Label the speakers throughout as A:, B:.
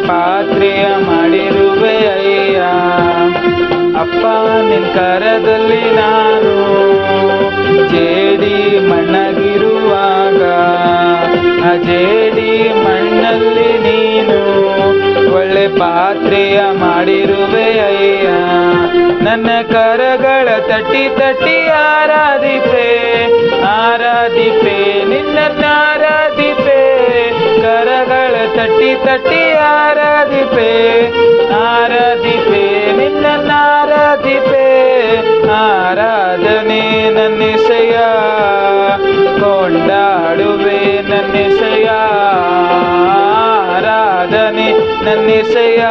A: ಪಾತ್ರೆಯ ಮಾಡಿರುವೆ ಅಯ್ಯ. ಅಪ್ಪ ನಿನ್ ಕರದಲ್ಲಿ ನಾನು ಜೇಡಿ ಮಣ್ಣಾಗಿರುವಾಗ, ಆ ಜೇಡಿ ಮಣ್ಣಲ್ಲಿ ನೀನು ಒಳ್ಳೆ ಪಾತ್ರೆಯ ಮಾಡಿರುವೆ ಅಯ್ಯ. ನನ್ನ ಕರಗಳ ತಟ್ಟಿ ತಟ್ಟಿ ಆರಾಧಿಪೆ ಆರಾಧಿಪೆ ನಿನ್ನನ್ನು ಆರಾಧಿಪೆ. ಕರಗಳ ತಟ್ಟಿ ತಟ್ಟಿ ಆರಾಧಿಪೆ ಆರಾಧಿಪೆ ನಿನ್ನನ್ನು ಆರಾಧಿಪೆ. ಆರಾಧನೆ ನನ್ನೆಸೆಯ ಕೊಂಡಾಡುವೆ ನನ್ನೆಸೆಯ. ಆರಾಧನೆ ನನ್ನೆಸೆಯ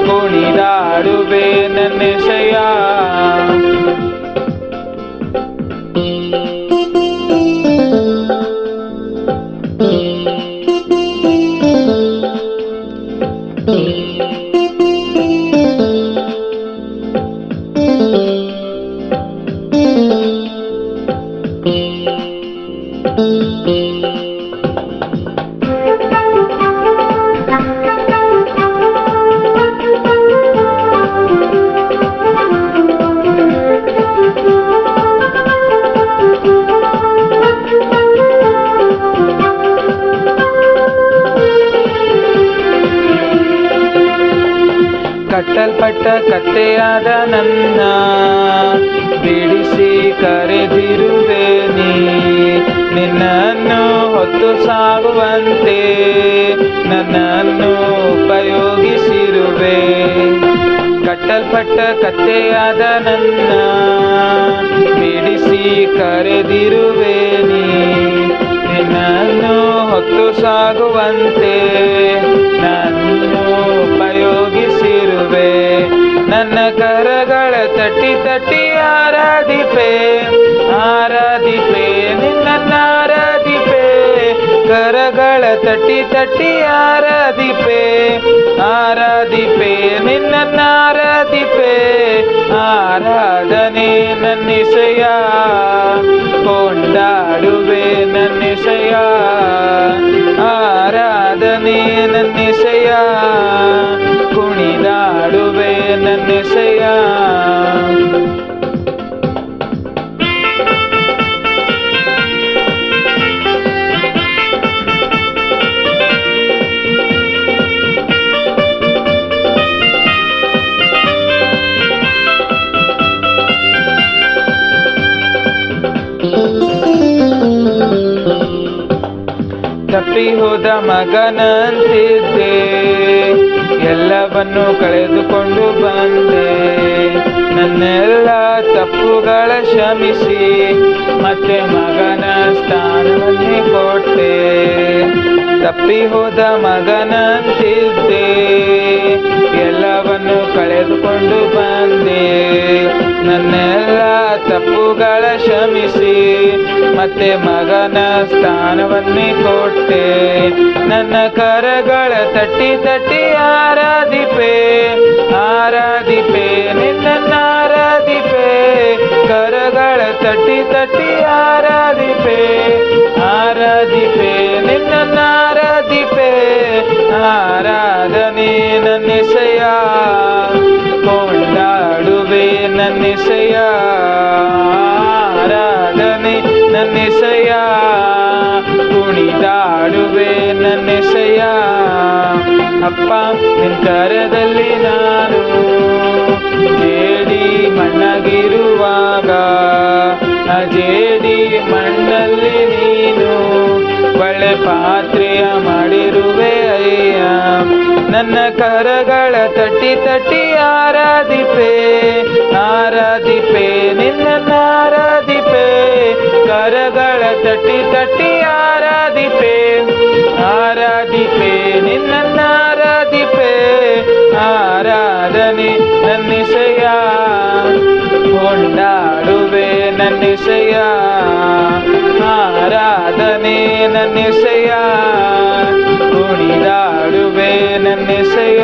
A: ಕುಣಿದಾಡುವೆ ನನ್ನೆಸೆಯ. ಕಟ್ಟಲ್ಪಟ್ಟ ಕತ್ತೆಯಾದ ನನ್ನ ಬಿಡಿಸಿ ಕರೆದಿರುವೆ ನೀ. ನಿನ್ನನ್ನು ಹೊತ್ತು ಸಾಗುವಂತೆ ನನ್ನನ್ನು ಉಪಯೋಗಿಸಿರುವೆ. ಕಟ್ಟಲ್ಪಟ್ಟ ಕತ್ತೆಯಾದ ನನ್ನ ಬಿಡಿಸಿ ಕರೆದಿರುವೆ ನೀ. ನಿನ್ನನ್ನು ಹೊತ್ತು ಸಾಗುವಂತೆ ನನ್ನನ್ನು ಉಪಯೋಗಿಸಿರುವೆ. ನನ್ನ ಕರಗಳ ತಟ್ಟಿ ತಟ್ಟಿ ಆರಾಧಿಪೆ ಆರಾಧಿಪೆ ನಿನ್ನನ್ನು ಆರಾಧಿಪೆ. ಕರಗಳ ತಟ್ಟಿ ತಟ್ಟಿ ಆರಾಧಿಪೆ ಆರಾಧಿಪೆ ನಿನ್ನನ್ನು ಆರಾಧಿಪೆ. ಆರಾಧನೆ ನನ್ನೆಸೆಯ ಕೊಂಡಾಡುವೆ ನನ್ನೆಸೆಯ. ಆರಾಧನೆ ನನ್ನೆಸೆಯ ಕುಣಿದಾಡುವೆ ನನ್ನೆಸೆಯ. ತಪ್ಪಿ ಹೋದ ಮಗನಂತಿದ್ದೆ, ಎಲ್ಲವನ್ನು ಕಳೆದುಕೊಂಡು ಬಂದೆ. ನನ್ನೆಲ್ಲ ತಪ್ಪುಗಳ ಕ್ಷಮಿಸಿ ಮತ್ತೆ ಮಗನ ಸ್ಥಾನವನ್ನೇ ಕೊಟ್ಟೆ. ತಪ್ಪಿ ಹೋದ ಮಗನಂತಿದ್ದೆ, ಎಲ್ಲವನ್ನು ಕಳೆದುಕೊಂಡು ಬಂದೆ. ನನ್ನೆಲ್ಲ ತಪ್ಪುಗಳ ಕ್ಷಮಿಸಿ ಮತ್ತೆ ಮಗನ ಸ್ಥಾನವನ್ನೇ ಕೊಟ್ಟೆ. ನನ್ನ ಕರಗಳ ತಟ್ಟಿ ತಟ್ಟಿ ಆರಾಧಿಪೆ ಆರಾಧಿಪೆ ನಿನ್ನನ್ನು ಆರಾಧಿಪೆ. ಕರಗಳ ತಟ್ಟಿ ತಟ್ಟಿ ಆರಾಧಿಪೆ ಆರಾಧಿಪೆ ನಿನ್ನನ್ನು ಆರಾಧಿಪೆ. ಆರಾಧನೆ ನನ್ನೆಸೆಯ ಕೊಂಡಾಡುವೆ ನನ್ನೆಸೆಯ. ಆರಾಧನೆ ನನ್ನೆಸೆಯ ಕುಣಿದಾಡುವೆ ನನ್ನೆಸೆಯ. ಅಪ್ಪ ನಿನ್ ಕರದಲ್ಲಿ ನಾನು ಜೇಡಿ ಮಣ್ಣಾಗಿರುವಾಗ, ಆ ಜೇಡಿ ಮಣ್ಣಲ್ಲಿ ನೀನು ಒಳ್ಳೆ ಪಾತ್ರೆಯ ಮಾಡಿರುವೆ ಅಯ್ಯ. ನನ್ನ ಕರಗಳ ತಟ್ಟಿ ತಟ್ಟಿ ಆರಾಧಿಪೆ ಆರಾಧಿಪೆ ನಿನ್ನನ್ನು ಆರಾಧಿಪೆ. ಕರಗಳ ತಟ್ಟಿ ತಟ್ಟಿ ಆರಾಧಿಪೆ ಆರಾಧಿಪೆ ನಿನ್ನನ್ನು ಆರಾಧಿಪೆ. ಆರಾಧನೆ ನನ್ನೆಸೆಯ ಕೊಂಡಾಡುವೆ ನನ್ನೆಸೆಯ. ಆರಾಧನೆ ನನ್ನೆಸೆಯ ಕುಣಿದಾಡುವೆ ನನ್ನೆಸೆಯ.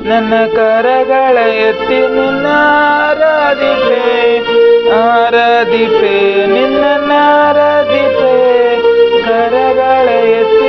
A: ನನ್ನ ಕರಗಳ ಎತ್ತಿ ನಿನ್ನ ಆರಾಧಿಪೆ ಆರಾಧಿಪೆ ನಿನ್ನನ್ನು ಆರಾಧಿಪೆ. ಕರಗಳ ಎತ್ತಿ